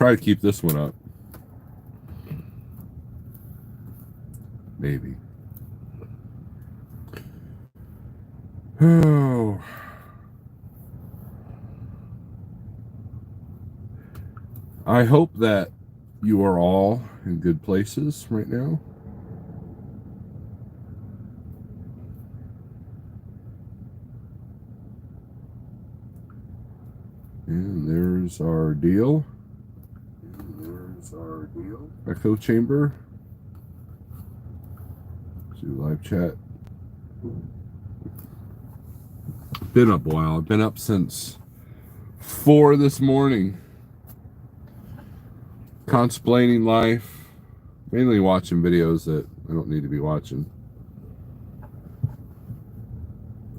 Try to keep this one up. Maybe. Oh. I hope that you are all in good places right now. And there's our deal. Echo chamber. Let's do live chat. Been up a while. I've been up since 4 this morning. Contemplating life. Mainly watching videos that I don't need to be watching.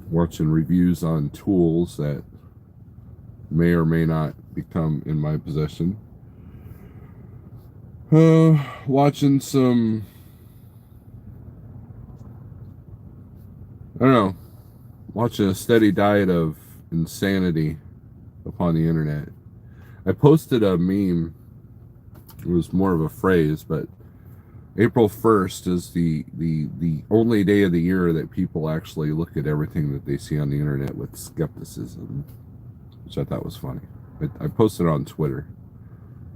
Watching reviews on tools that may or may not become in my possession. Watching some, I don't know, watching a steady diet of insanity upon the internet. I posted a meme. It was more of a phrase, but April 1st is the only day of the year that people actually look at everything that they see on the internet with skepticism, which I thought was funny. I posted it on Twitter.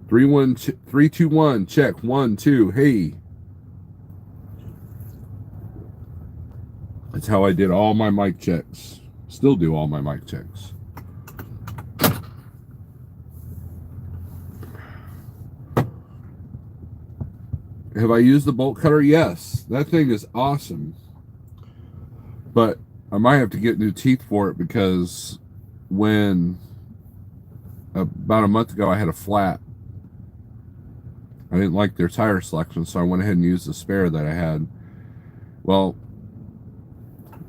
321 check 1 2. Hey, that's how I did all my mic checks. Still do all my mic checks. Have I used the bolt cutter? Yes. That thing is awesome. But I might have to get new teeth for it because when about a month ago I had a flat, I didn't like their tire selection, so I went ahead and used the spare that I had. Well,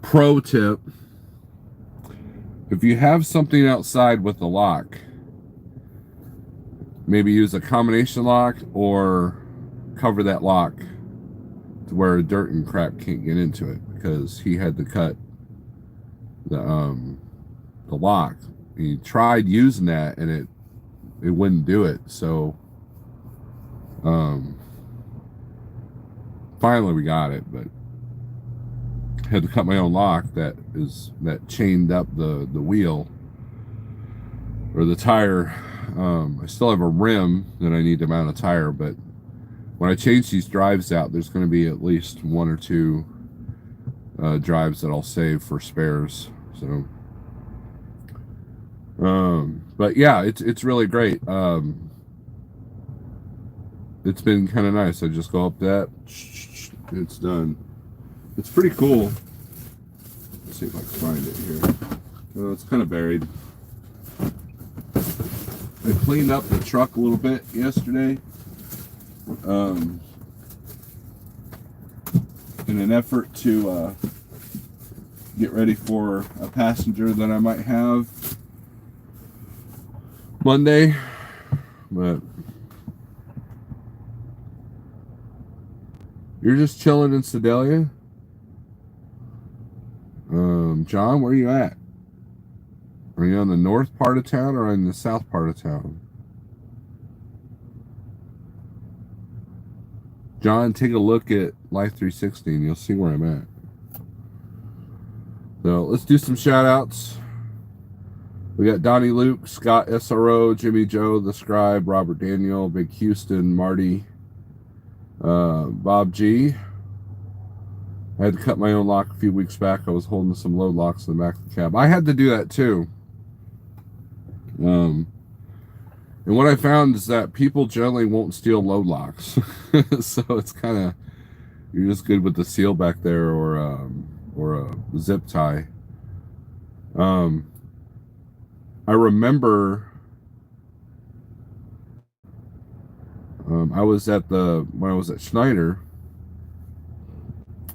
pro tip, if you have something outside with the lock, maybe use a combination lock or cover that lock to where dirt and crap can't get into it, because he had to cut the lock. He tried using that and it wouldn't do it, so finally we got it, but had to cut my own lock that chained up the wheel or the tire. I still have a rim that I need to mount a tire, but when I change these drives out, there's going to be at least 1 or 2 drives that I'll save for spares. So, but yeah, it's really great. It's been kind of nice. I just go up that, it's done. It's pretty cool. Let's see if I can find it here. Oh, it's kind of buried. I cleaned up the truck a little bit yesterday. In an effort to get ready for a passenger that I might have Monday, but you're just chilling in Sedalia? John, where are you at? Are you on the north part of town or in the south part of town? John, take a look at Life 360 and you'll see where I'm at. So let's do some shout outs. We got Donnie Luke, Scott SRO, Jimmy Joe, The Scribe, Robert Daniel, Big Houston, Marty, Bob G. I had to cut my own lock a few weeks back. I was holding some load locks in the back of the cab. I had to do that too. And what I found is that people generally won't steal load locks. So it's kind of, you're just good with the seal back there or a zip tie. I remember when I was at Schneider,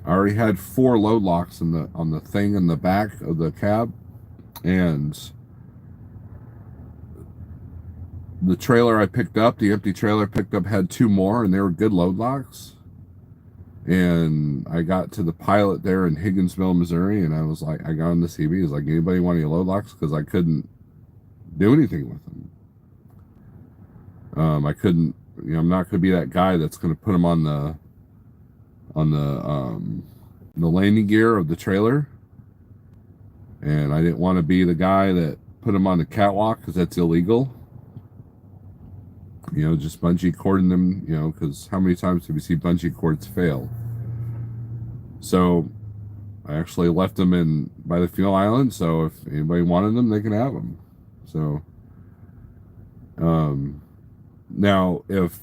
I already had 4 load locks on the thing in the back of the cab, and the trailer I picked up, the empty trailer I picked up, had 2 more, and they were good load locks. And I got to the pilot there in Higginsville, Missouri, and I was like, I got on the CB, I was like, anybody want any load locks? Because I couldn't do anything with them. I couldn't, I'm not going to be that guy that's going to put them on the landing gear of the trailer, and I didn't want to be the guy that put them on the catwalk because that's illegal. Just bungee cording them, because how many times have you see bungee cords fail? So I actually left them in by the fuel island. So if anybody wanted them, they can have them. So now if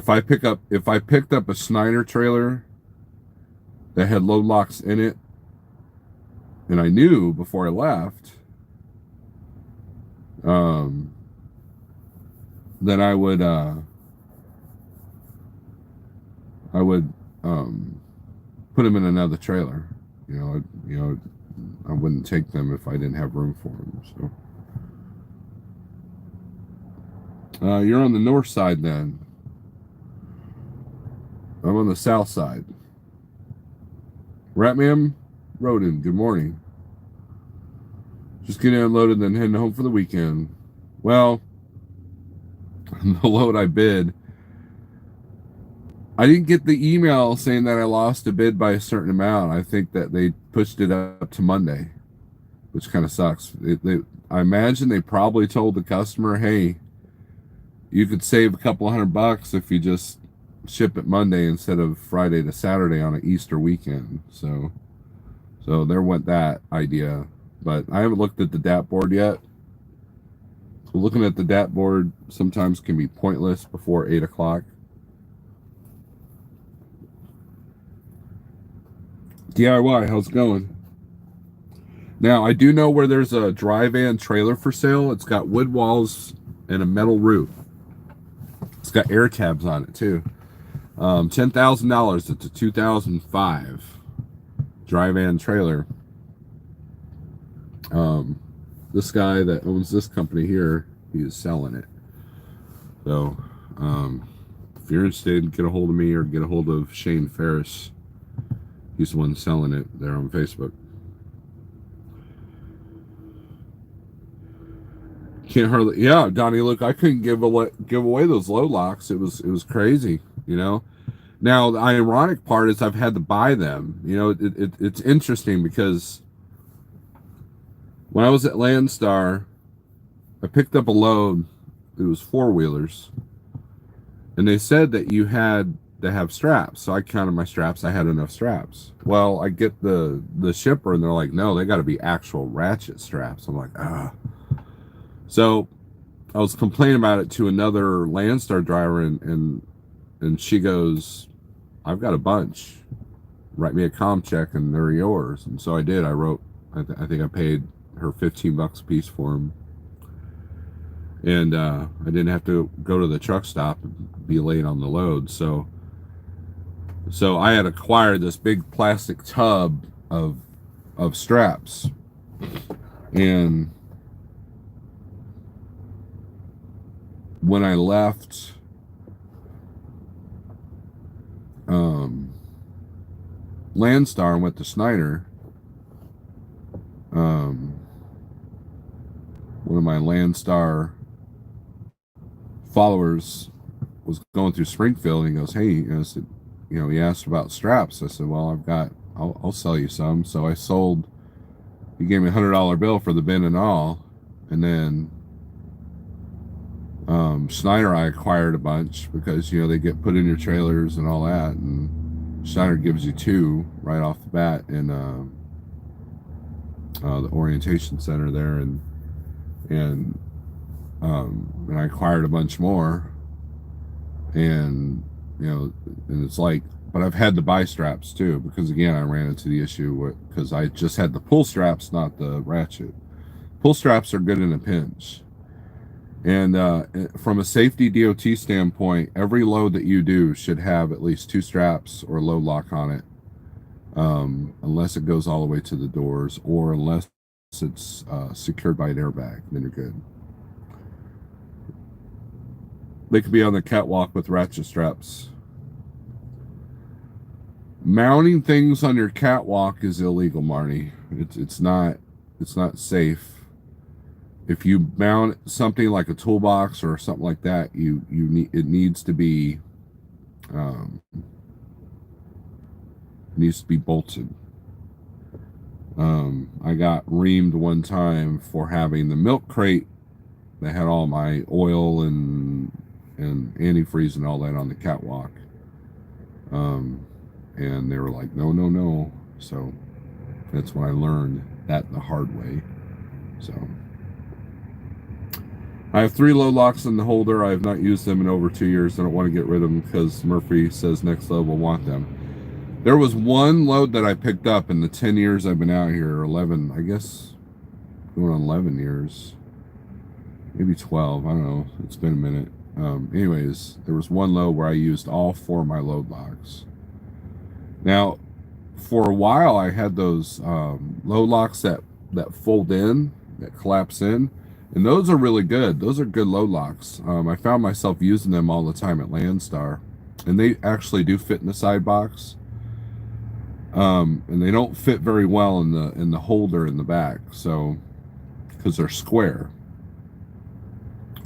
I picked up a Snyder trailer that had load locks in it, and I knew before I left, then I would put them in another trailer. I wouldn't take them if I didn't have room for them. So you're on the north side then. I'm on the south side. Ratman Rodin, good morning. Just getting unloaded, then heading home for the weekend. Well, the load I bid, I didn't get the email saying that I lost a bid by a certain amount. I think that they pushed it up to Monday, which kind of sucks. I imagine they probably told the customer, hey, you could save a couple $100 if you just ship it Monday instead of Friday to Saturday on an Easter weekend. So there went that idea. But I haven't looked at the DAT board yet. Looking at the DAT board sometimes can be pointless before 8 o'clock. DIY, how's it going? Now, I do know where there's a dry van trailer for sale. It's got wood walls and a metal roof. It's got air tabs on it, too. $10,000. It's a 2005 dry van trailer. This guy that owns this company here, he is selling it. So, if you're interested, get a hold of me or get a hold of Shane Ferris. He's the one selling it there on Facebook. Can't hardly, yeah, Donnie. Look, I couldn't give away those load locks. It was crazy, Now the ironic part is I've had to buy them. It's interesting because when I was at Landstar, I picked up a load. It was 4-wheelers, and they said that you had to have straps. So I counted my straps. I had enough straps. Well, I get the shipper, and they're like, no, they got to be actual ratchet straps. I'm like, ah. So I was complaining about it to another Landstar driver, and she goes, I've got a bunch. Write me a comm check, and they're yours. And so I did. I wrote. I think I paid her $15 a piece for them. And I didn't have to go to the truck stop and be late on the load. So I had acquired this big plastic tub of straps, and when I left Landstar and went to Snyder, one of my Landstar followers was going through Springfield, and he goes, hey, he asked about straps. I said, well, I'll sell you some. So I sold, he gave me $100 bill for the bin and all. And then Schneider, I acquired a bunch because, they get put in your trailers and all that. And Schneider gives you 2 right off the bat in the orientation center there. And I acquired a bunch more, and it's like, but I've had to buy straps too, because again, I ran into the issue because I just had the pull straps, not the ratchet. Pull straps are good in a pinch, and from a safety DOT standpoint, every load that you do should have at least 2 straps or load lock on it, unless it goes all the way to the doors, or unless it's secured by an airbag, then you're good. They could be on the catwalk with ratchet straps. Mounting things on your catwalk is illegal, Marty. It's not safe. if you mount something like a toolbox or something like that, it um, needs to be bolted. I got reamed one time for having the milk crate that had all my oil and antifreeze and all that on the catwalk. Um, and they were like, no, no, no. So that's when I learned that the hard way. So I have 3 load locks in the holder. I have not used them in over 2 years. I don't want to get rid of them because Murphy says next level will want them. There was one load that I picked up in the 10 years I've been out here, 11, I guess, going on 11 years, maybe 12. I don't know. It's been a minute. Anyways, there was one load where I used all 4 of my load locks. Now, for a while, I had those load locks that fold in, that collapse in, and those are really good. Those are good load locks. I found myself using them all the time at Landstar, and they actually do fit in the side box. And they don't fit very well in the holder in the back, so because they're square,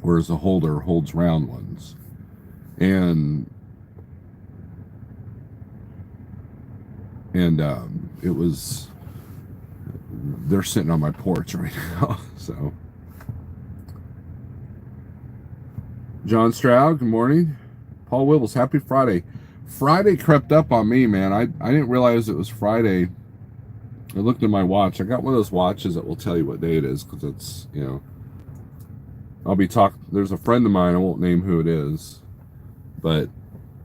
whereas the holder holds round ones, and it was they're sitting on my porch right now. So, John Stroud, good morning. Paul Wibbles, happy Friday. Friday crept up on me, man. I didn't realize it was Friday. I looked at my watch. I got one of those watches that will tell you what day it is because it's, I'll be talking. There's a friend of mine, I won't name who it is, but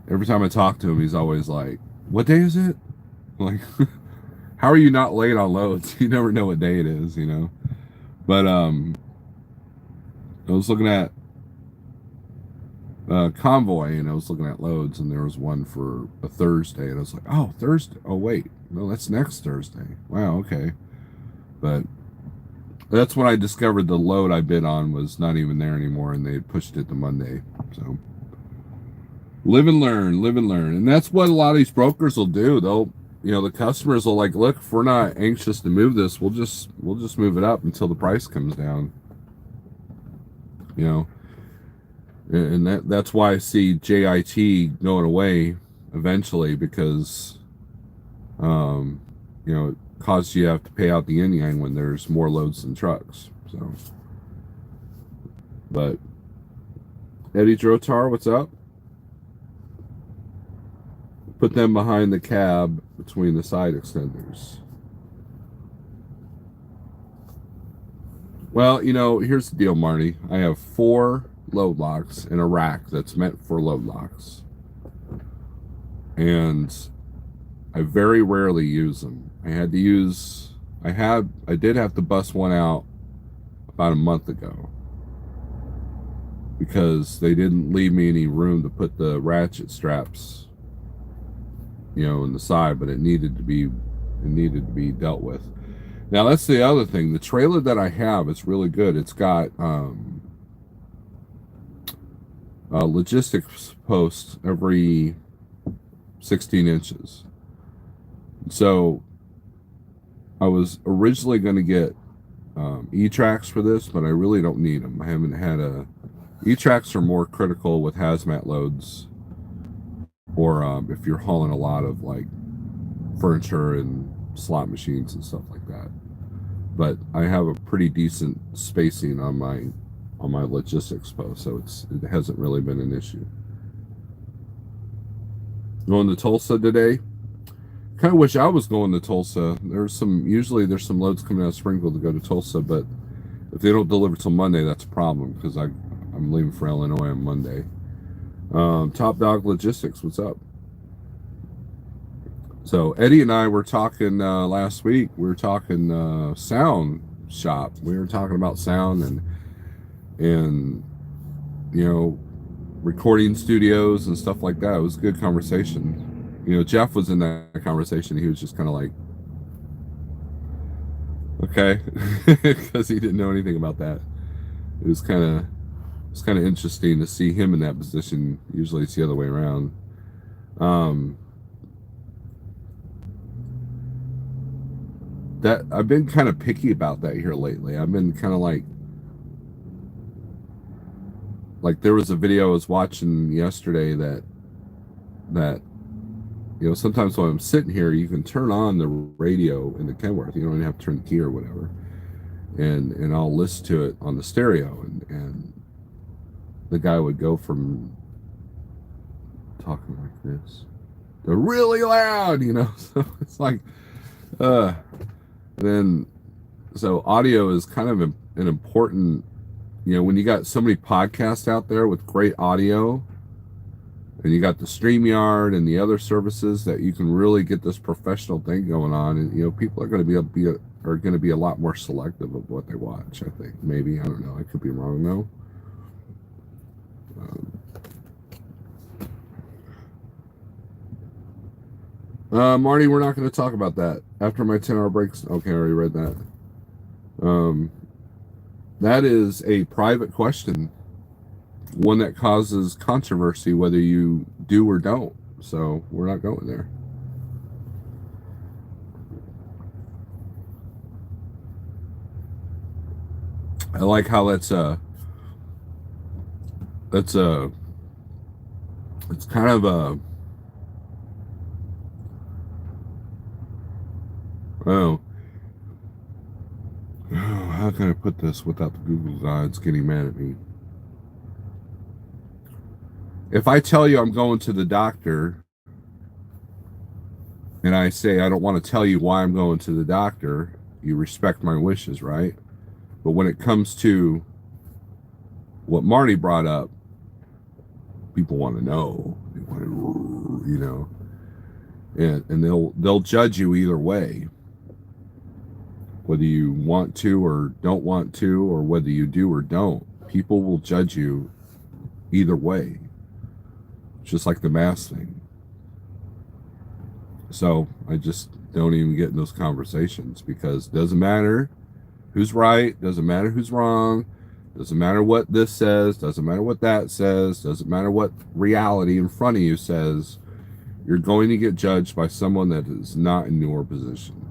every time I talk to him, he's always like, what day is it? Like, how are you not late on loads? You never know what day it is, But I was looking at Convoy, and I was looking at loads, and there was one for a Thursday, and I was like, oh, Thursday. Oh, wait. No, that's next Thursday. Wow, okay. But that's when I discovered the load I bid on was not even there anymore, and they had pushed it to Monday. So live and learn, live and learn. And that's what a lot of these brokers will do. The customers will like, look, if we're not anxious to move this, we'll just move it up until the price comes down. And that's why I see JIT going away eventually because it causes you to have to pay out the yin yang when there's more loads than trucks. So, but Eddie Drotar, what's up? Put them behind the cab between the side extenders. Well, here's the deal, Marty. I have 4 load locks in a rack that's meant for load locks. And I very rarely use them. I did have to bust one out about a month ago because they didn't leave me any room to put the ratchet straps, in the side, but it needed to be dealt with. Now that's the other thing. The trailer that I have is really good. It's got logistics posts every 16 inches. So I was originally going to get E-tracks for this, but I really don't need them. I haven't had E-tracks are more critical with hazmat loads, or if you're hauling a lot of like furniture and slot machines and stuff like that. But I have a pretty decent spacing on my logistics post, so it hasn't really been an issue. Going to Tulsa today. Kind of wish I was going to Tulsa. Usually there's some loads coming out of Springfield to go to Tulsa, but if they don't deliver till Monday, that's a problem because I'm leaving for Illinois on Monday. Top Dog Logistics, what's up? So Eddie and I were talking last week. We were talking sound shop. We were talking about sound and recording studios and stuff like that. It was a good conversation. Jeff was in that conversation. He was just kind of like, okay, because he didn't know anything about that. It was kind of interesting to see him in that position. Usually it's the other way around. That I've been kind of picky about that here lately. I've been kind of like like there was a video I was watching yesterday that sometimes when I'm sitting here, you can turn on the radio in the Kenworth. You don't even have to turn the key or whatever, and I'll listen to it on the stereo, and the guy would go from talking like this to really loud. So it's like, uh, then so audio is kind of an important. When you got so many podcasts out there with great audio, and you got the StreamYard and the other services that you can really get this professional thing going on, and people are going to be a lot more selective of what they watch. I think maybe, I don't know. I could be wrong though. Marty, we're not going to talk about that after my 10-hour breaks. Okay, I already read that. That is a private question, one that causes controversy whether you do or don't. So we're not going there. I like how it's kind of a, oh, how can I put this without the Google gods getting mad at me? If I tell you I'm going to the doctor and I say I don't want to tell you why I'm going to the doctor, you respect my wishes, right? But when it comes to what Marty brought up, people want to know. They want to, and they'll judge you either way, whether you want to or don't want to, or whether you do or don't. People will judge you either way, just like the mask thing. So I just don't even get in those conversations, because it doesn't matter who's right, doesn't matter who's wrong, doesn't matter what this says, doesn't matter what that says, doesn't matter what reality in front of you says. You're going to get judged by someone that is not in your position.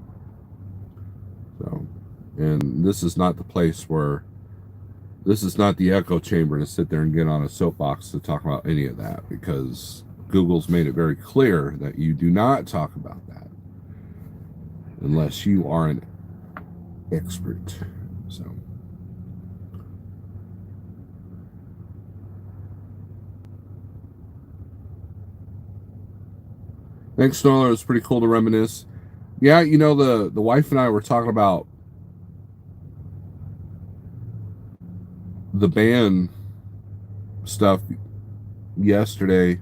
So, and this is not the place where, this is not the echo chamber to sit there and get on a soapbox to talk about any of that, because Google's made it very clear that you do not talk about that unless you are an expert. So, thanks, Snorelord. It was pretty cool to reminisce. Yeah, the wife and I were talking about the band stuff yesterday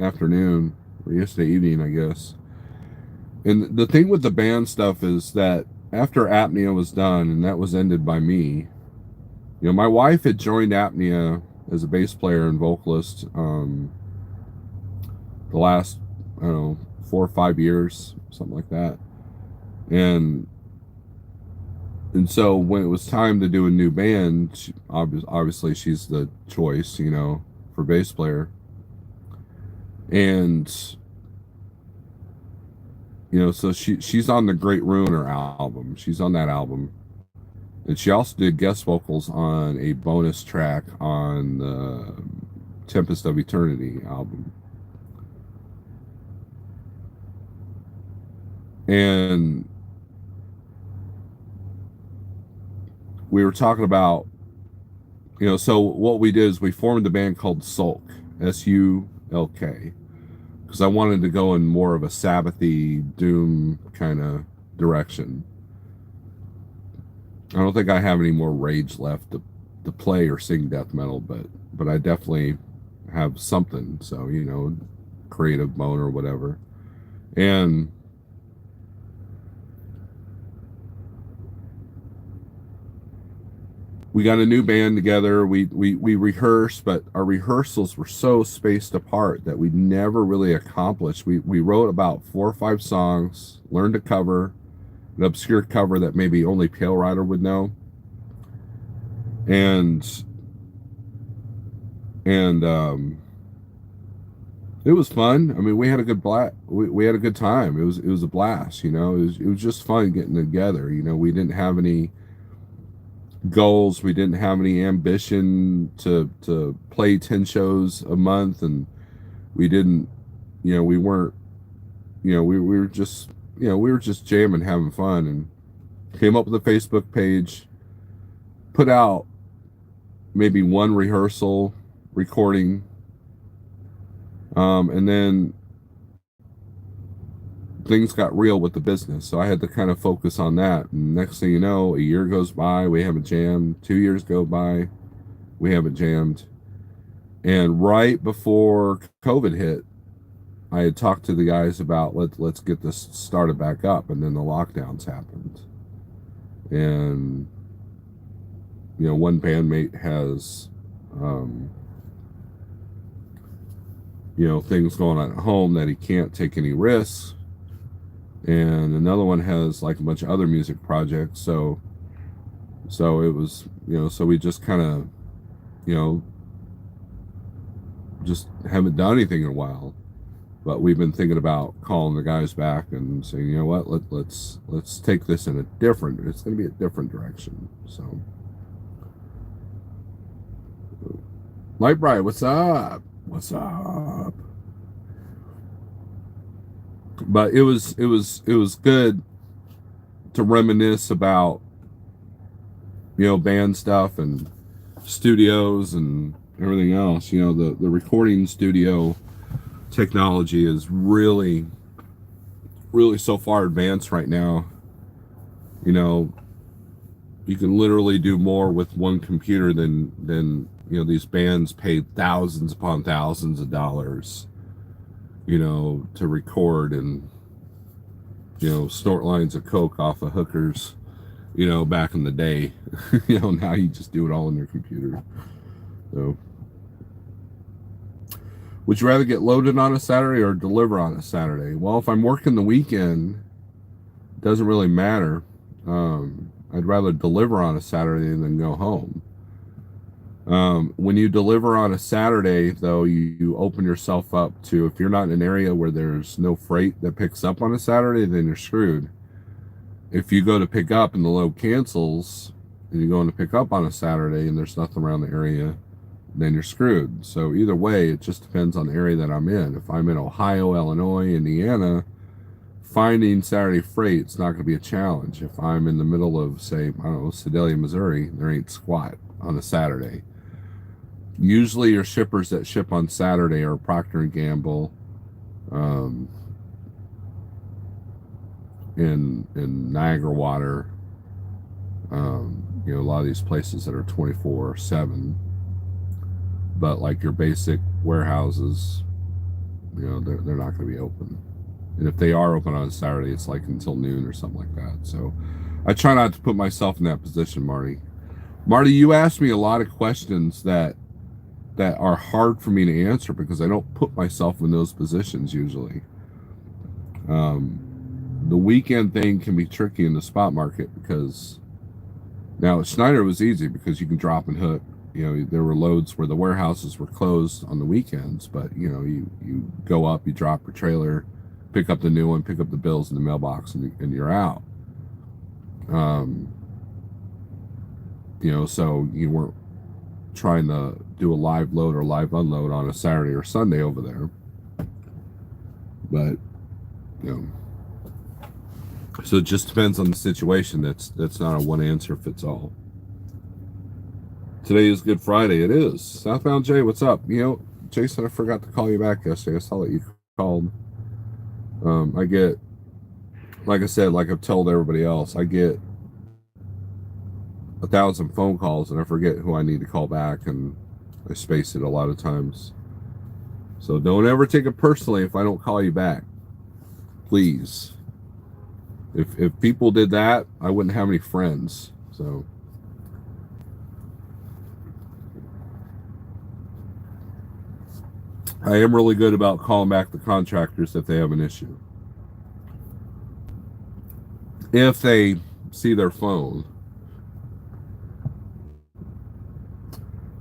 afternoon, or yesterday evening, I guess. And the thing with the band stuff is that after Apnea was done, and that was ended by me, my wife had joined Apnea as a bass player and vocalist the last, I don't know, 4 or 5 years, something like that. And so when it was time to do a new band, obviously she's the choice, for bass player. And so she's on the Great Ruiner album. She's on that album. And she also did guest vocals on a bonus track on the Tempest of Eternity album. And we were talking about, so what we did is we formed a band called Sulk, S-U-L-K, because I wanted to go in more of a Sabbathy, doom kind of direction. I don't think I have any more rage left to play or sing death metal, but I definitely have something. So, creative bone or whatever. And we got a new band together. We rehearsed, but our rehearsals were so spaced apart that we never really accomplished. We wrote about 4 or 5 songs, learned a cover, an obscure cover that maybe only Pale Rider would know. And it was fun. I mean, we had a good we had a good time. It was a blast, It was just fun getting together. We didn't have any goals. We didn't have any ambition to play 10 shows a month, and we didn't, we weren't, we were just, we were just jamming, having fun, and came up with a Facebook page, put out maybe one rehearsal recording, and then things got real with the business. So I had to kind of focus on that. And next thing you know, a year goes by, we haven't jammed. 2 years go by, we haven't jammed. And right before COVID hit, I had talked to the guys about let's get this started back up, and then the lockdowns happened. And one bandmate has things going on at home that he can't take any risks, and another one has like a bunch of other music projects. So it was, so we just kind of, just haven't done anything in a while. But we've been thinking about calling the guys back and saying, you know what, let's take this in it's going to be a different direction. So, Light Bright, what's up? What's up? But it was good to reminisce about, band stuff and studios and everything else. The recording studio technology is really so far advanced right now. You can literally do more with one computer than these bands paid thousands upon thousands of dollars to record, and snort lines of coke off of hookers back in the day. Now you just do it all on your computer. So, would you rather get loaded on a Saturday or deliver on a Saturday? Well, if I'm working the weekend, it doesn't really matter. I'd rather deliver on a Saturday than go home. When you deliver on a Saturday, though, you open yourself up to, if you're not in an area where there's no freight that picks up on a Saturday, then you're screwed. If you go to pick up and the load cancels, and you're going to pick up on a Saturday and there's nothing around the area, then you're screwed. So either way, it just depends on the area that I'm in. If I'm in Ohio, Illinois, Indiana, finding Saturday freight, it's not going to be a challenge. If I'm in the middle of, say, I don't know, Sedalia, Missouri, there ain't squat on a Saturday. Usually your shippers that ship on Saturday are Procter & Gamble, in Niagara Water, a lot of these places that are 24/7. But like your basic warehouses, they're not going to be open. And if they are open on Saturday, it's like until noon or something like that. So I try not to put myself in that position, Marty. Marty, you asked me a lot of questions that are hard for me to answer because I don't put myself in those positions usually. The weekend thing can be tricky in the spot market because now at Schneider it was easy because you can drop and hook. There were loads where the warehouses were closed on the weekends, but you go up, you drop your trailer, pick up the new one, pick up the bills in the mailbox, and you're out. So you weren't trying to do a live load or live unload on a Saturday or Sunday over there. But so it just depends on the situation. That's not a one answer fits all. Today is Good Friday. It is. Southbound Jay, what's up? Jason, I forgot to call you back yesterday. I saw that you called. I get, like I said, like I've told everybody else, I get 1,000 phone calls and I forget who I need to call back, and I space it a lot of times. So don't ever take it personally if I don't call you back. Please. If people did that, I wouldn't have any friends. So I am really good about calling back the contractors if they have an issue. If they see their phone.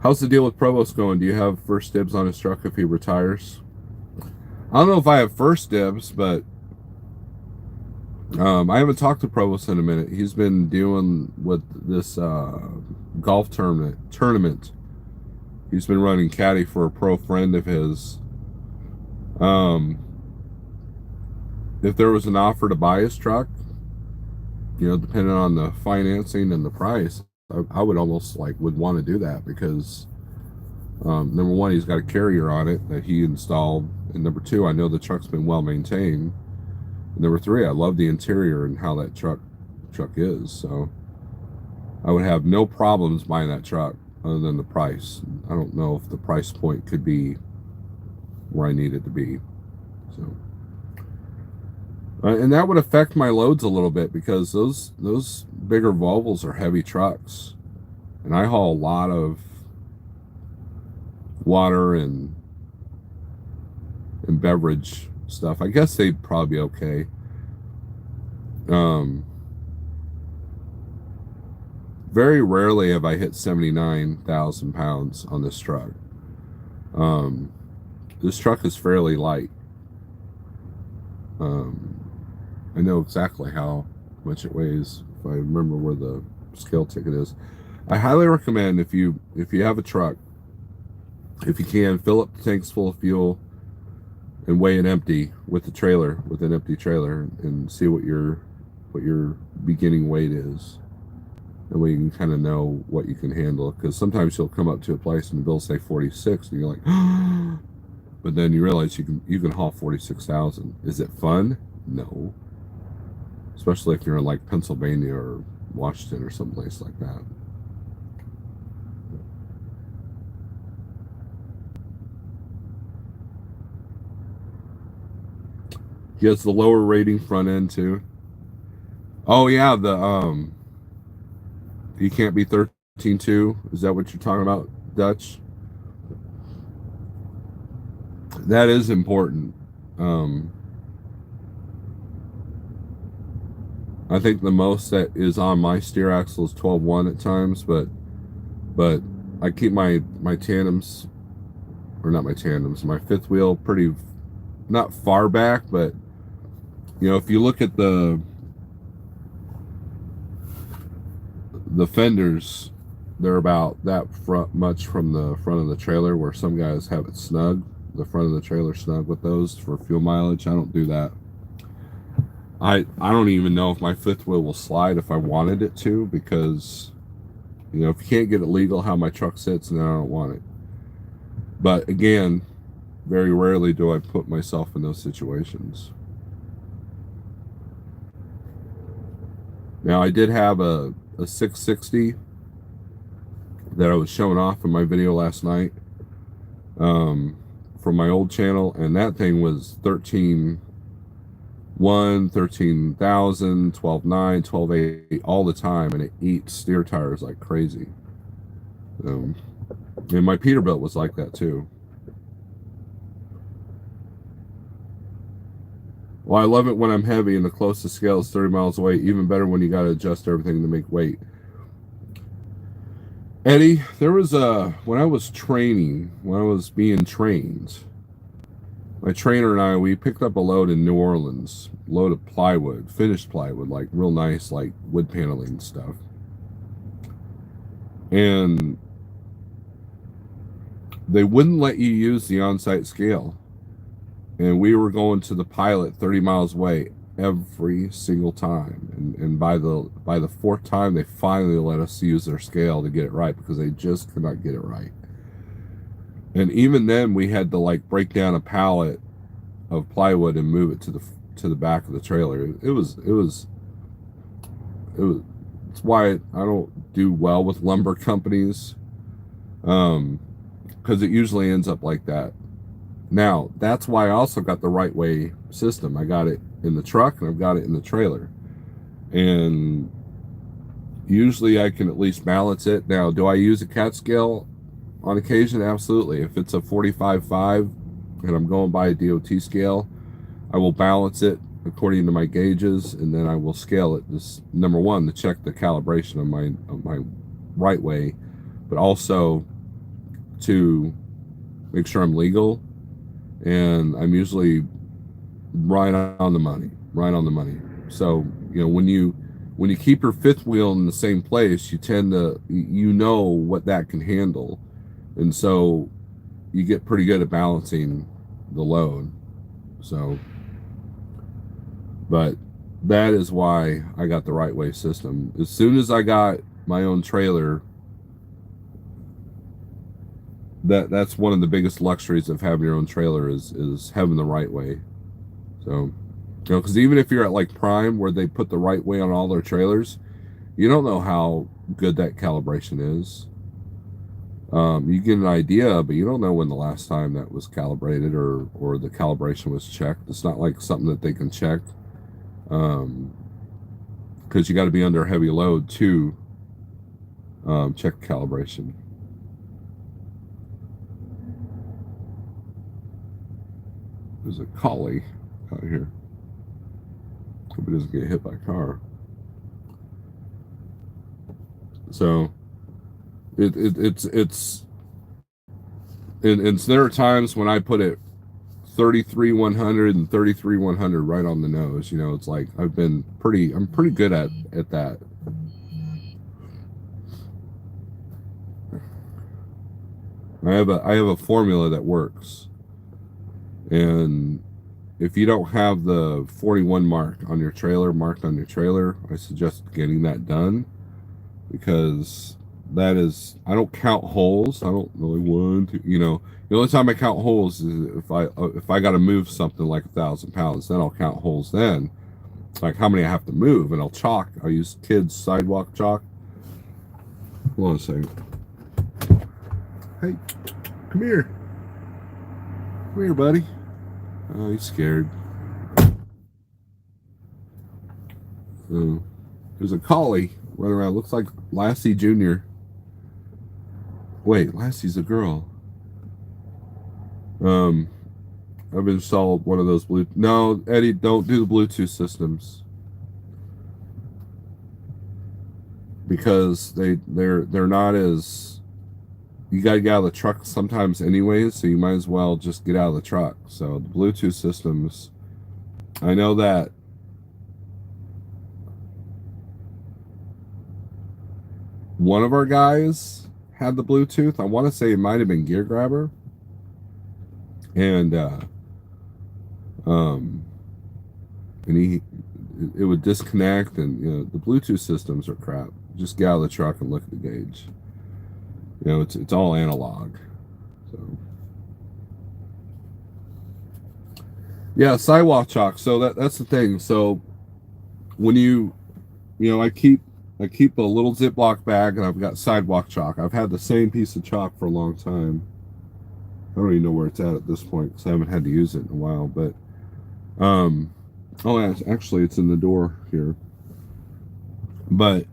How's the deal with Provost going? Do you have first dibs on his truck if he retires? I don't know if I have first dibs, but I haven't talked to Provost in a minute. He's been dealing with this golf tournament. He's been running caddy for a pro friend of his. Um, if there was an offer to buy his truck, depending on the financing and the price, I would almost would want to do that because number one, he's got a carrier on it that he installed, and number two, I know the truck's been well maintained. And number three, I love the interior and how that truck is. So I would have no problems buying that truck other than the price. I don't know if the price point could be where I need it to be. So. And that would affect my loads a little bit because those bigger Volvos are heavy trucks, and I haul a lot of water and beverage stuff. I guess they'd probably be okay. Very rarely have I hit 79,000 pounds on this truck. This truck is fairly light. I know exactly how much it weighs if I remember where the scale ticket is. I highly recommend if you have a truck, if you can, fill up the tanks full of fuel and weigh it empty with an empty trailer, and see what your beginning weight is. That way you can kind of know what you can handle. Because sometimes you'll come up to a place and the bill say 46, and you're like, but then you realize you can haul 46,000. Is it fun? No. Especially if you're in like Pennsylvania or Washington or someplace like that. He has the lower rating front end too. Oh yeah, the you can't be 13.2. Is that what you're talking about, Dutch? That is important. I think the most that is on my steer axle is 12.1 at times, but I keep my tandems, or not my tandems, my fifth wheel pretty, not far back, but if you look at the fenders, they're about that much from the front of the trailer, where some guys have it snug, the front of the trailer snug with those for fuel mileage. I don't do that. I don't even know if my fifth wheel will slide if I wanted it to, because if you can't get it legal how my truck sits, then I don't want it. But again, very rarely do I put myself in those situations. Now I did have a 660 that I was showing off in my video last night from my old channel, and that thing was 13.1, 13,000, 12.9, 12.8 all the time, and it eats steer tires like crazy. And my Peterbilt was like that too. Well, I love it when I'm heavy and the closest scale is 30 miles away. Even better when you got to adjust everything to make weight. Eddie, there was when I was being trained, my trainer and I, we picked up a load in New Orleans, load of plywood, finished plywood, like real nice, like wood paneling stuff. And they wouldn't let you use the on-site scale. And we were going to the pilot 30 miles away every single time. And by the fourth time, they finally let us use their scale to get it right, because they just could not get it right. And even then, we had to break down a pallet of plywood and move it to the back of the trailer. It's why I don't do well with lumber companies, because it usually ends up like that. Now, that's why I also got the right way system. I got it in the truck and I've got it in the trailer. And usually I can at least balance it. Now, do I use a cat scale on occasion? Absolutely. If it's a 45.5 and I'm going by a DOT scale, I will balance it according to my gauges, and then I will scale it. Just number one, to check the calibration of my right way, but also to make sure I'm legal. And I'm usually right on the money. So, when you keep your fifth wheel in the same place, you tend to, what that can handle. And so you get pretty good at balancing the load. So, but that is why I got the right way system. As soon as I got my own trailer, that's one of the biggest luxuries of having your own trailer is having the right way. So, because even if you're at like Prime where they put the right way on all their trailers, you don't know how good that calibration is. You get an idea, but you don't know when the last time that was calibrated or the calibration was checked. It's not like something that they can check, because you got to be under heavy load to check calibration. There's a collie out here. Hope it doesn't get hit by a car. So it's and there are times when I put it 33-100 and 33-100 right on the nose. It's like I'm pretty good at that. I have a formula that works, and if you don't have the 41 marked on your trailer, I suggest getting that done, because that is, I don't count holes. I don't really want to, the only time I count holes is if I got to move something like 1,000 pounds, then I'll count holes then, like how many I have to move, and I'll use kids sidewalk chalk. Hold on a second. Hey, come here, buddy. Oh, he's scared. There's a collie running around. Looks like Lassie Jr. Wait, Lassie's a girl. I've installed one of those No, Eddie, don't do the Bluetooth systems, because they're not as. You gotta get out of the truck sometimes anyways, so you might as well just get out of the truck. So the Bluetooth systems, I know that one of our guys had the Bluetooth. I want to say it might have been Gear Grabber, and it would disconnect, and the Bluetooth systems are crap. Just get out of the truck and look at the gauge. It's all analog. So yeah, sidewalk chalk. So that's the thing. So when I keep a little Ziploc bag, and I've got sidewalk chalk. I've had the same piece of chalk for a long time. I don't even know where it's at this point, because I haven't had to use it in a while. But actually, it's in the door here. But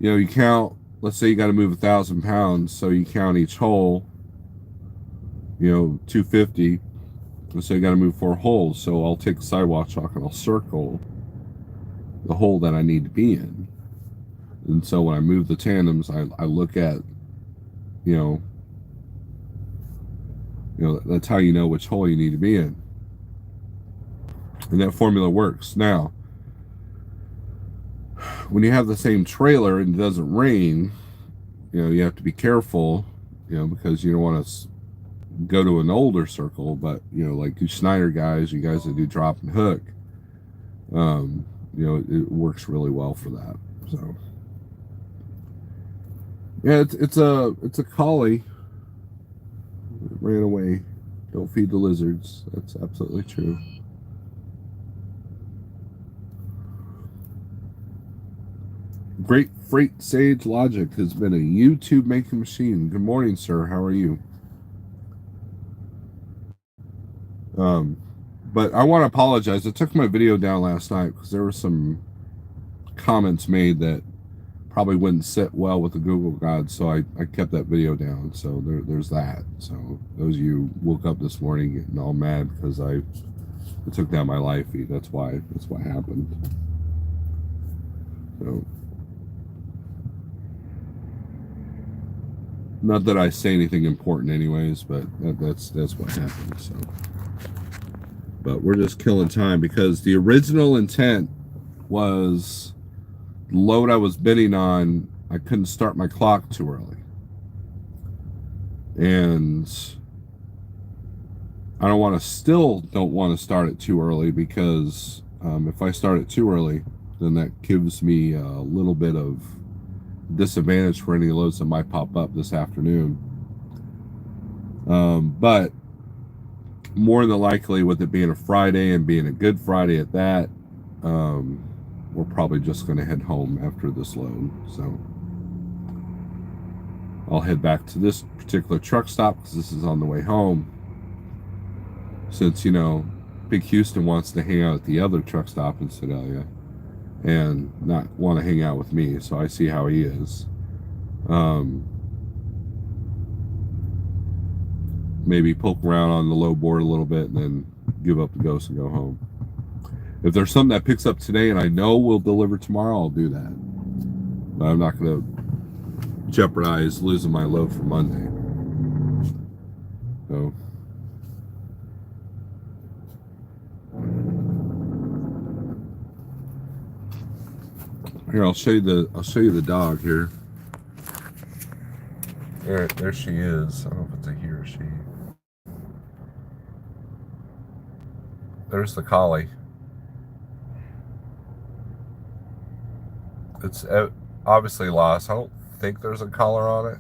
you count. Let's say you got to move 1,000 pounds, so you count each hole. 250. So you got to move 4 holes. So I'll take the sidewalk chalk and I'll circle the hole that I need to be in. And so when I move the tandems, I look at, that's how you know which hole you need to be in. And that formula works. Now, when you have the same trailer and it doesn't rain, you have to be careful, because you don't want to go to an older circle, but, like you Schneider guys, you guys that do drop and hook, it works really well for that. So, yeah, it's a collie. It ran away. Don't feed the lizards. That's absolutely true. Great Freight Sage Logic has been a YouTube making machine. Good morning, sir. How are you? But I want to apologize. I took my video down last night because there were some comments made that probably wouldn't sit well with the Google gods, so I kept that video down. So there's that. So those of you woke up this morning getting all mad because I took down my live feed. That's what happened. So, not that I say anything important anyways, but that's what happened. So, but we're just killing time because the original intent was the load I was bidding on. I couldn't start my clock too early, and I don't want to start it too early because if I start it too early, then that gives me a little bit of disadvantage for any loads that might pop up this afternoon. But more than likely, with it being a Friday and being a good Friday at that, we're probably just going to head home after this load. So I'll head back to this particular truck stop because this is on the way home. Since, Big Houston wants to hang out at the other truck stop in Sedalia and not want to hang out with me, so I see how he is. Maybe poke around on the low board a little bit and then give up the ghost and go home. If there's something that picks up today and I know will deliver tomorrow, I'll do that. But I'm not going to jeopardize losing my load for Monday. So here, I'll show you the dog here. There she is. I don't know if it's a he or she. There's the collie. It's obviously lost. I don't think there's a collar on it.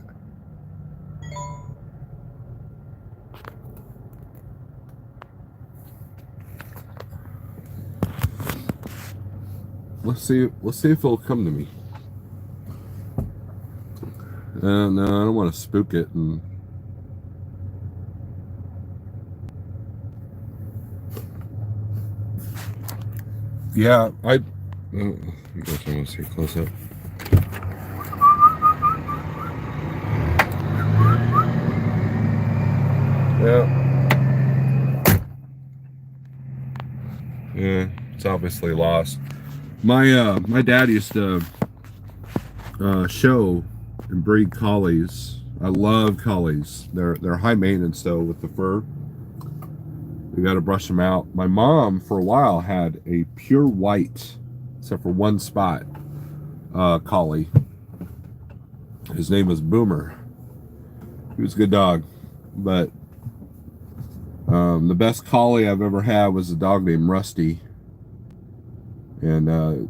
Let's see if it'll come to me. No, I don't want to spook it. And yeah, I guess I want to see close up. Yeah, it's obviously lost. My dad used to show and breed collies. I love collies. They're high maintenance though with the fur. You got to brush them out. My mom for a while had a pure white, except for one spot, collie. His name was Boomer. He was a good dog, but the best collie I've ever had was a dog named Rusty. And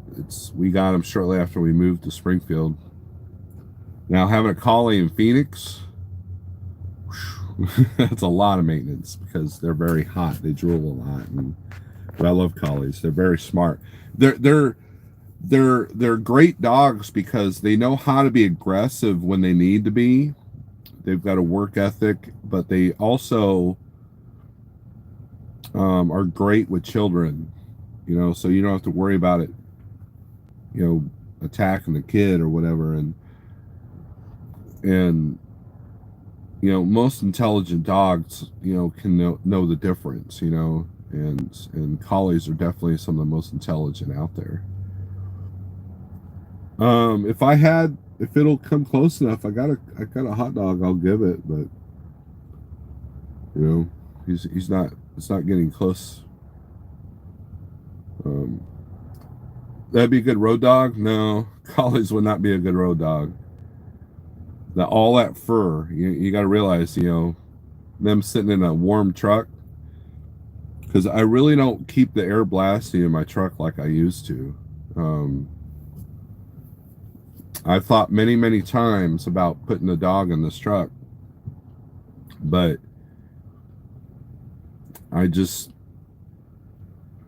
we got him shortly after we moved to Springfield. Now having a collie in Phoenix, that's a lot of maintenance because they're very hot. They drool a lot, but I love collies. They're very smart. They're great dogs because they know how to be aggressive when they need to be. They've got a work ethic, but they also are great with children. So you don't have to worry about it, attacking the kid or whatever. And most intelligent dogs, can know the difference, and collies are definitely some of the most intelligent out there. If it'll come close enough, I got a hot dog, I'll give it, but it's not getting close. That'd be a good road dog? No, collies would not be a good road dog. All that fur, you got to realize, them sitting in a warm truck, because I really don't keep the air blasting in my truck like I used to. I've thought many, many times about putting a dog in this truck, but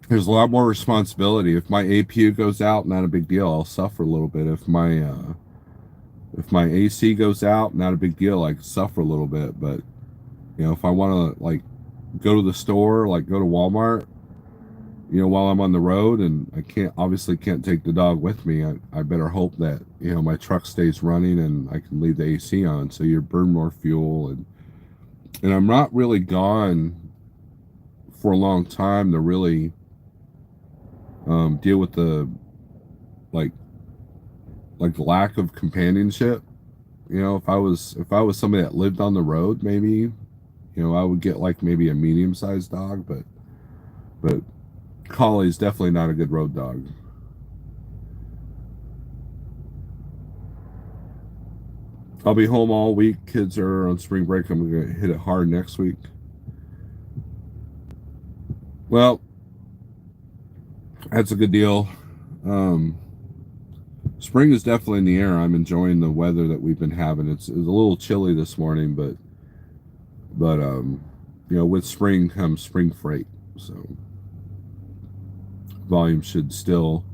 there's a lot more responsibility. If my APU goes out, not a big deal. I'll suffer a little bit. If my AC goes out, not a big deal. I can suffer a little bit, but if I want to go to the store, go to Walmart, while I'm on the road, and I can't take the dog with me, I better hope that my truck stays running and I can leave the AC on, so you burn more fuel, and I'm not really gone for a long time to really deal with the lack of companionship. If I was somebody that lived on the road, maybe I would get maybe a medium-sized dog, but collie's definitely not a good road dog. I'll be home all week. Kids are on spring break. I'm going to hit it hard next week. Well, that's a good deal. Spring is definitely in the air. I'm enjoying the weather that we've been having. It was a little chilly this morning, but with spring comes spring freight. So volume should still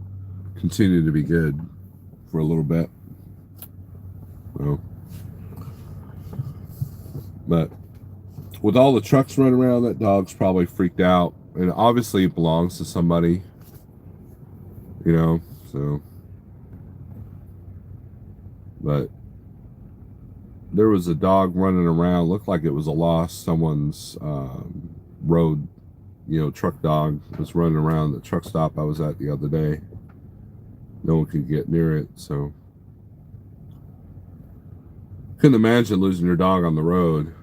continue to be good for a little bit. So, but with all the trucks running around, that dog's probably freaked out, and obviously it belongs to somebody, so. But there was a dog running around, looked like it was a lost someone's road, truck dog was running around the truck stop I was at the other day. No one could get near it, so couldn't imagine losing your dog on the road.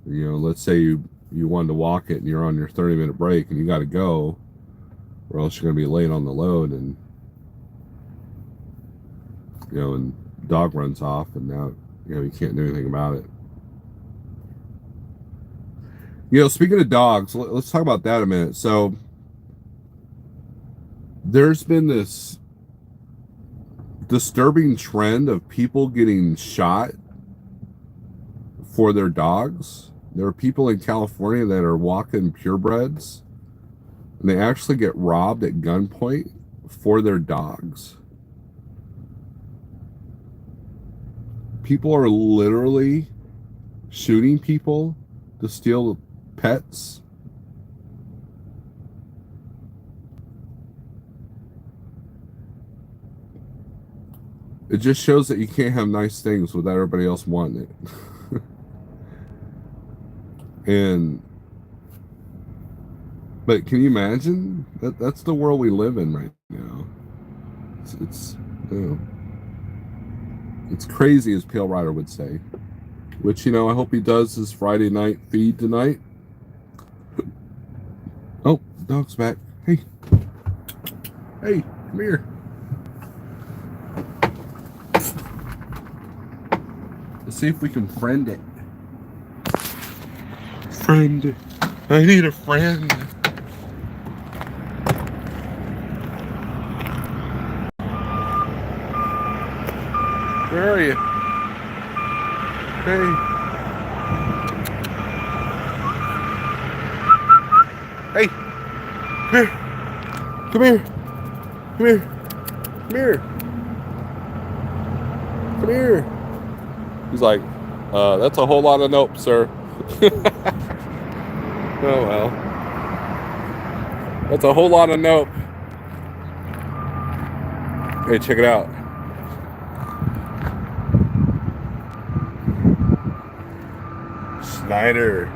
Let's say you wanted to walk it and you're on your 30-minute break and you got to go, or else you're going to be late on the load, and and dog runs off, and now you can't do anything about it. Speaking of dogs, let's talk about that a minute. So there's been this disturbing trend of people getting shot for their dogs. There are people in California that are walking purebreds, and they actually get robbed at gunpoint for their dogs. People are literally shooting people to steal pets. It just shows that you can't have nice things without everybody else wanting it. But can you imagine? That's the world we live in right now. It's crazy, as Pale Rider would say. Which, I hope he does his Friday night feed tonight. Oh, dog's back. Hey. Hey, come here. Let's see if we can friend it. Friend. I need a friend. Where are you? Hey. Hey. Come here. Come here. Come here. Come here. He's like, that's a whole lot of nope, sir. Oh, well. That's a whole lot of nope. Hey, check it out. Snyder.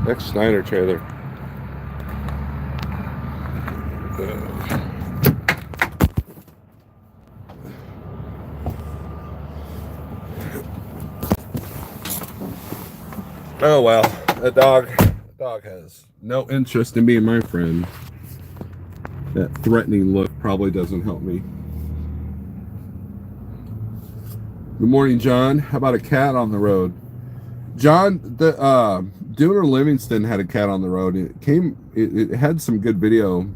Next Snyder trailer. Oh well, the dog has no interest in being my friend. That threatening look probably doesn't help me. Good morning, John. How about a cat on the road? John, the Dooner Livingston had a cat on the road. It had some good video,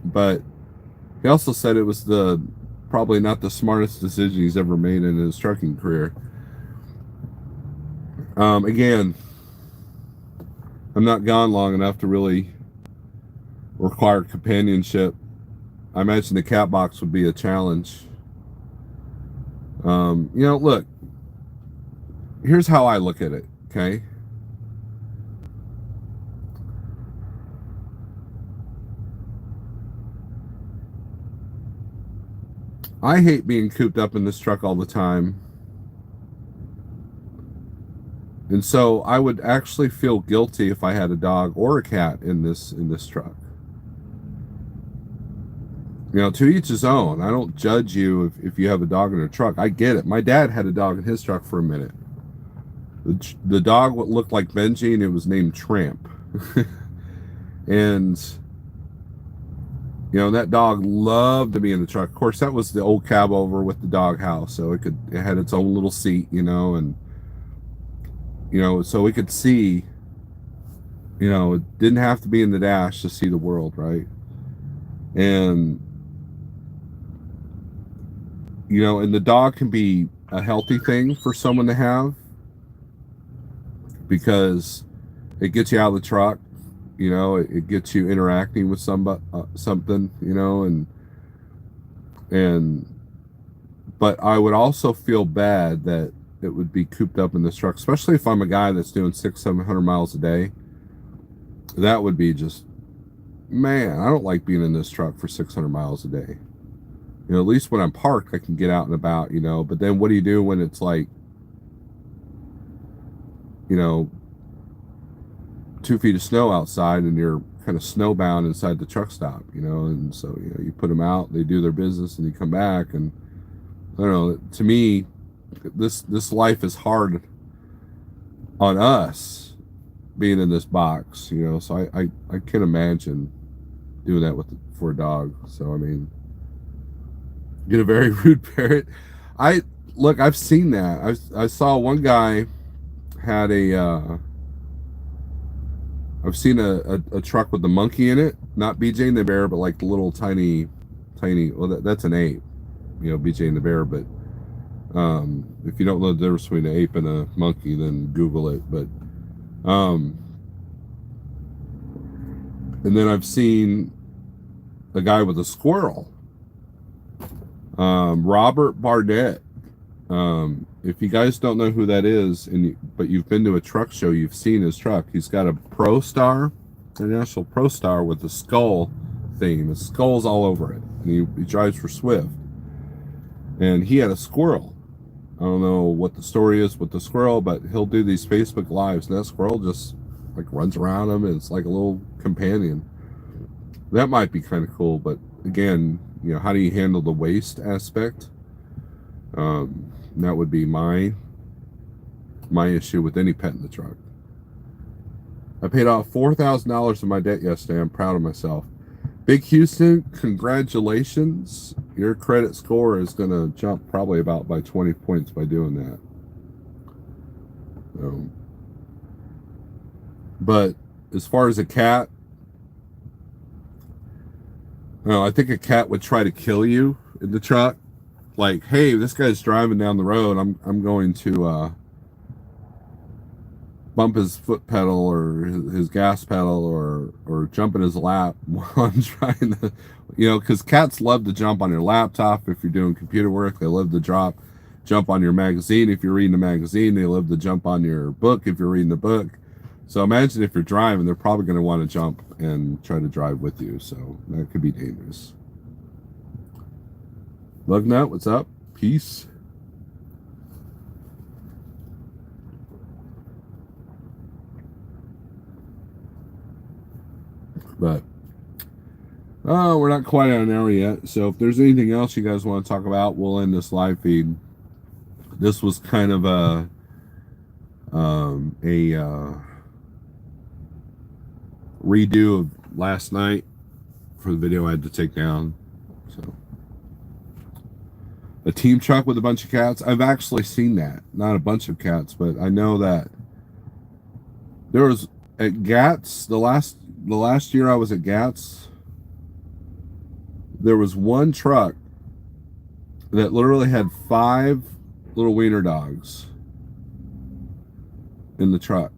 but he also said it was probably not the smartest decision he's ever made in his trucking career. Again, I'm not gone long enough to really require companionship. I imagine the cat box would be a challenge. Look, here's how I look at it, okay? I hate being cooped up in this truck all the time. And so I would actually feel guilty if I had a dog or a cat in this truck. To each his own. I don't judge you if you have a dog in a truck. I get it. My dad had a dog in his truck for a minute. The dog looked like Benji, and it was named Tramp. And You know, that dog loved to be in the truck. Of course, that was the old cab over with the dog house, so it had its own little seat, you know, and so we could see. It didn't have to be in the dash to see the world, right? And and the dog can be a healthy thing for someone to have because it gets you out of the truck. It gets you interacting with something, and but I would also feel bad that it would be cooped up in this truck, especially if I'm a guy that's doing 600-700 miles a day. That would be just, man, I don't like being in this truck for 600 miles a day. At least when I'm parked, I can get out and about, but then what do you do when it's like, 2 feet of snow outside and you're kind of snowbound inside the truck stop, and so, you put them out, they do their business, and you come back. And I don't know, to me, this life is hard on us being in this box, so I can't imagine doing that for a dog. So, I mean, get a very rude parrot. I've seen that. I saw one guy had I've seen a truck with a monkey in it, not BJ and the bear, but like the little tiny, well, that's an ape, BJ and the bear. But if you don't know the difference between an ape and a monkey, then Google it. But and then I've seen a guy with a squirrel, Robert Barnett. If you guys don't know who that is, but you've been to a truck show, you've seen his truck. He's got a Pro Star, International Pro Star with the skull theme. The skull's all over it, and he drives for Swift. And he had a squirrel. I don't know what the story is with the squirrel, but he'll do these Facebook Lives, and that squirrel just like runs around him, and it's like a little companion. That might be kind of cool, but again, how do you handle the waste aspect? That would be my issue with any pet in the truck. I paid off $4,000 of my debt yesterday. I'm proud of myself. Big Houston, congratulations. Your credit score is going to jump probably about by 20 points by doing that. But as far as a cat, I think a cat would try to kill you in the truck. Like, hey, this guy's driving down the road. I'm going to bump his foot pedal or his gas pedal or jump in his lap while I'm trying to, because cats love to jump on your laptop if you're doing computer work. They love to jump on your magazine if you're reading the magazine. They love to jump on your book if you're reading the book. So imagine if you're driving, they're probably going to want to jump and try to drive with you. So that could be dangerous. Lugnut, what's up? Peace. But we're not quite at an hour yet. So if there's anything else you guys want to talk about, we'll end this live feed. This was kind of a redo of last night for the video I had to take down. So a team truck with a bunch of cats. I've actually seen that. Not a bunch of cats, but I know that there was at GATS the last year I was at GATS. There was one truck that literally had 5 little wiener dogs in the truck.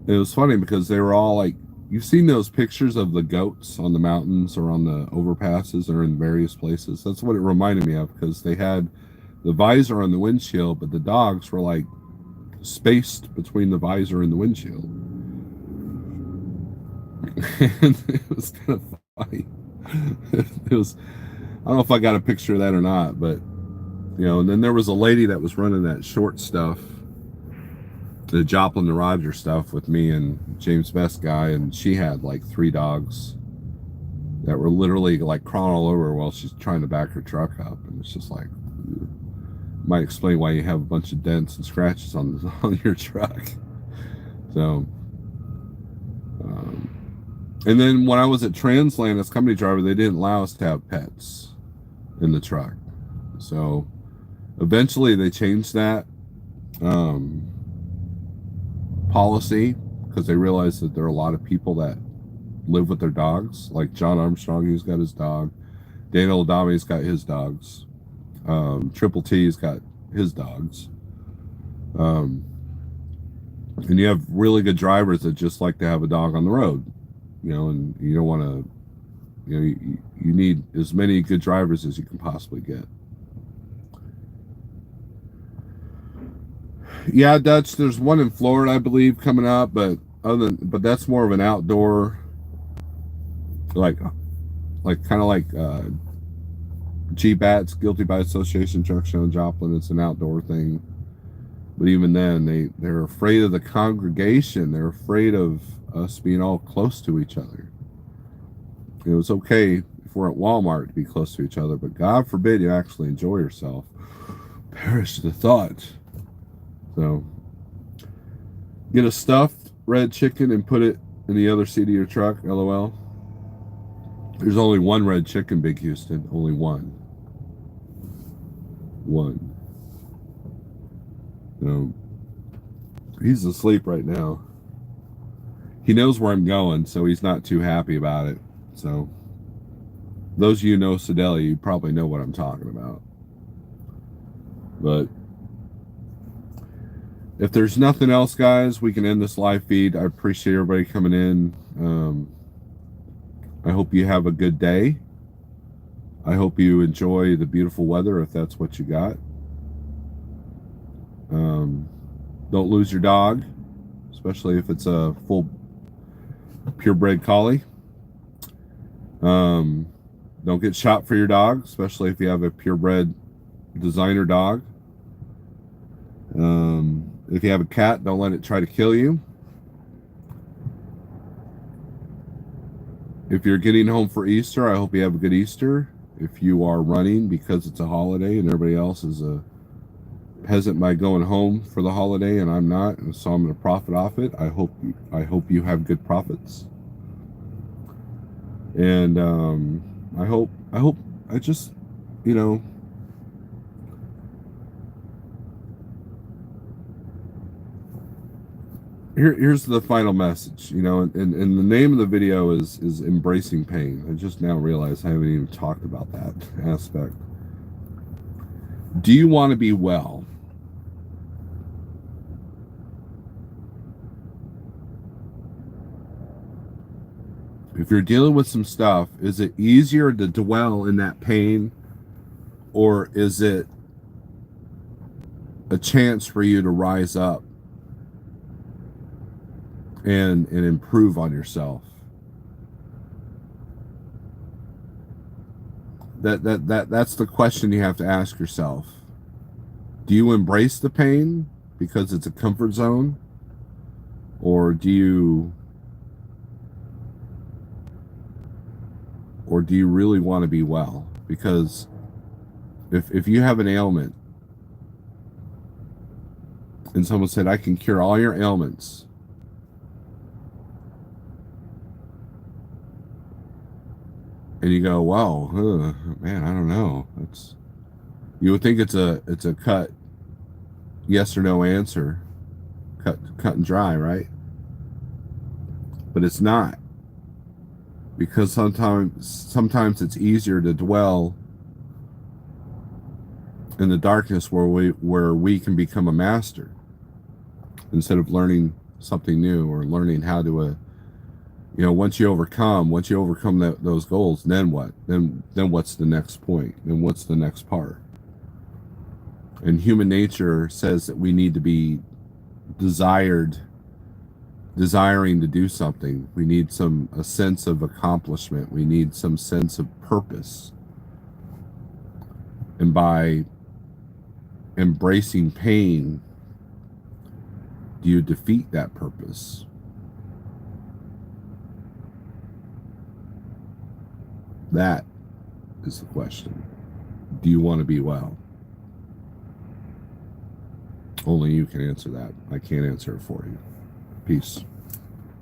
It was funny because they were all like, you've seen those pictures of the goats on the mountains or on the overpasses or in various places. That's what it reminded me of, because they had the visor on the windshield, but the dogs were like spaced between the visor and the windshield. And it was kind of funny. It was, I don't know if I got a picture of that or not, but and then there was a lady that was running that short stuff, the Joplin and Roger stuff with me and James Best guy, and she had like 3 dogs that were literally like crawling all over her while she's trying to back her truck up, and it's just like, might explain why you have a bunch of dents and scratches on your truck. So And then when I was at Transland as company driver, they didn't allow us to have pets in the truck. So eventually they changed that policy because they realized that there are a lot of people that live with their dogs. Like John Armstrong, he's got his dog. Daniel Adami's got his dogs. Triple T's got his dogs. And you have really good drivers that just like to have a dog on the road. You know, and you don't want to, you know, you need as many good drivers as you can possibly get. Yeah, Dutch, there's one in Florida, I believe, coming up, but that's more of an outdoor, like kind of like GBAT's Guilty by Association Truck Show in Joplin. It's an outdoor thing. But even then, they're afraid of the congregation. They're afraid of us being all close to each other. You know, it's okay if we're at Walmart to be close to each other, but God forbid you actually enjoy yourself. Perish the thought. So, get a stuffed red chicken and put it in the other seat of your truck, LOL. There's only one red chicken, Big Houston. Only one. One. So, he's asleep right now. He knows where I'm going, so he's not too happy about it. So, those of you who know Sedalia, you probably know what I'm talking about. But if there's nothing else, guys, we can end this live feed. I appreciate everybody coming in. I hope you have a good day. I hope you enjoy the beautiful weather if that's what you got. Don't lose your dog, especially if it's a full purebred collie. Don't get shot for your dog, especially if you have a purebred designer dog. If you have a cat, don't let it try to kill you. If you're getting home for Easter, I hope you have a good Easter. If you are running because it's a holiday and everybody else is a peasant by going home for the holiday and I'm not, and so I'm going to profit off it, I hope you have good profits. And I just, you know, here's the final message, you know, and the name of the video is Embracing Pain. I just now realized I haven't even talked about that aspect. Do you want to be well? If you're dealing with some stuff, is it easier to dwell in that pain, or is it a chance for you to rise up and improve on yourself? That's the question you have to ask yourself. Do you embrace the pain because it's a comfort zone, or do you really want to be well? Because if you have an ailment and someone said, I can cure all your ailments, and you go, wow, man, I don't know. You would think it's a cut yes or no answer, cut and dry, right? But it's not, because sometimes it's easier to dwell in the darkness where we can become a master instead of learning something new, or learning how to once you overcome those goals, then what? Then what's the next point? Then what's the next part? And human nature says that we need to be desiring to do something. We need a sense of accomplishment. We need some sense of purpose. And by embracing pain, do you defeat that purpose? That is the question. Do you want to be well? Only you can answer that. I can't answer it for you. Peace.